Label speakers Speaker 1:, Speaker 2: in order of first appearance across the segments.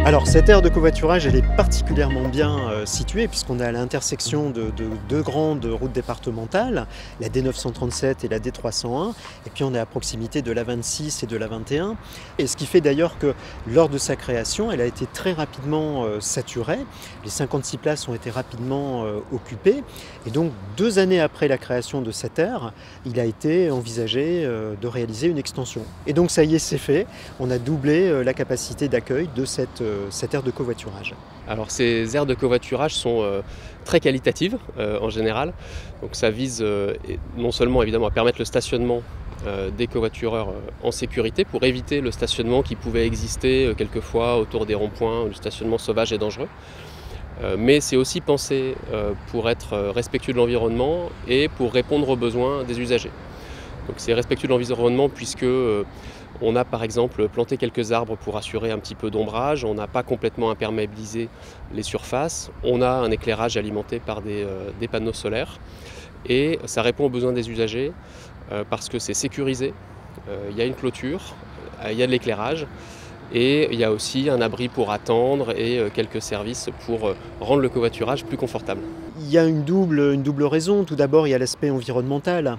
Speaker 1: Alors cette aire de covoiturage, elle est particulièrement bien située puisqu'on est à l'intersection de deux grandes routes départementales, la D937 et la D301, et puis on est à proximité de l'A26 et de l'A21. Et ce qui fait d'ailleurs que lors de sa création, elle a été très rapidement saturée. Les 56 places ont été rapidement occupées. Et donc 2 années après la création de cette aire, il a été envisagé de réaliser une extension. Et donc ça y est, c'est fait. On a doublé la capacité d'accueil de cette aire de covoiturage.
Speaker 2: Alors ces aires de covoiturage sont très qualitatives en général. Donc ça vise non seulement évidemment à permettre le stationnement des covoitureurs en sécurité pour éviter le stationnement qui pouvait exister quelquefois autour des ronds-points, le stationnement sauvage et dangereux. Mais c'est aussi pensé pour être respectueux de l'environnement et pour répondre aux besoins des usagers. Donc c'est respectueux de l'environnement puisque on a par exemple planté quelques arbres pour assurer un petit peu d'ombrage, on n'a pas complètement imperméabilisé les surfaces, on a un éclairage alimenté par des panneaux solaires et ça répond aux besoins des usagers parce que c'est sécurisé, il y a une clôture, il y a de l'éclairage et il y a aussi un abri pour attendre et quelques services pour rendre le covoiturage plus confortable.
Speaker 1: Il y a une double raison. Tout d'abord, il y a l'aspect environnemental.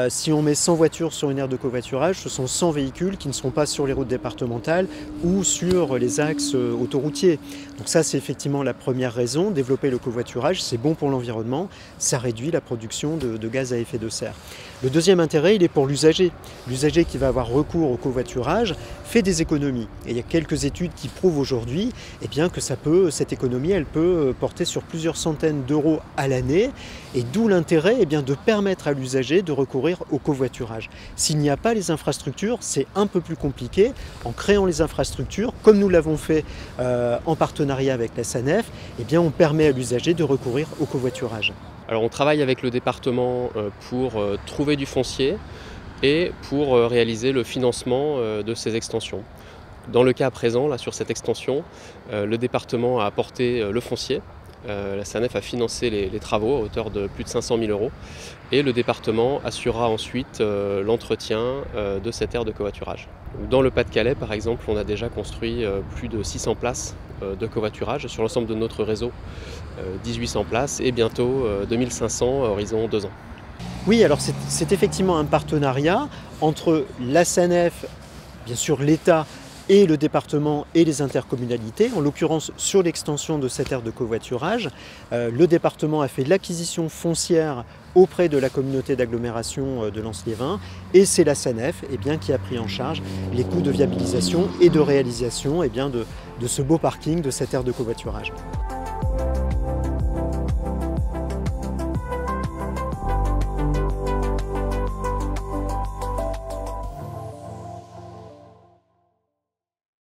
Speaker 1: Si on met 100 voitures sur une aire de covoiturage, ce sont 100 véhicules qui ne seront pas sur les routes départementales ou sur les axes autoroutiers. Donc ça, c'est effectivement la première raison. Développer le covoiturage, c'est bon pour l'environnement, ça réduit la production de gaz à effet de serre. Le deuxième intérêt, il est pour l'usager. L'usager qui va avoir recours au covoiturage fait des économies. Et il y a quelques études qui prouvent aujourd'hui que cette économie, elle peut porter sur plusieurs centaines d'euros à l'année, et d'où l'intérêt de permettre à l'usager de recourir au covoiturage. S'il n'y a pas les infrastructures, c'est un peu plus compliqué. En créant les infrastructures, comme nous l'avons fait en partenariat avec la SANEF, on permet à l'usager de recourir au covoiturage.
Speaker 2: Alors on travaille avec le département pour trouver du foncier et pour réaliser le financement de ces extensions. Dans le cas présent, là, sur cette extension, le département a apporté le foncier. La SANEF a financé les travaux à hauteur de plus de 500 000 € et le département assurera ensuite l'entretien de cette aire de covoiturage. Dans le Pas-de-Calais, par exemple, on a déjà construit plus de 600 places de covoiturage sur l'ensemble de notre réseau, 1800 places et bientôt 2500 à horizon 2 ans.
Speaker 1: Oui, alors c'est effectivement un partenariat entre la SANEF, bien sûr l'État, et le département et les intercommunalités. En l'occurrence, sur l'extension de cette aire de covoiturage, le département a fait l'acquisition foncière auprès de la communauté d'agglomération de Lens-Liévin et c'est la SANEF qui a pris en charge les coûts de viabilisation et de réalisation de ce beau parking de cette aire de covoiturage.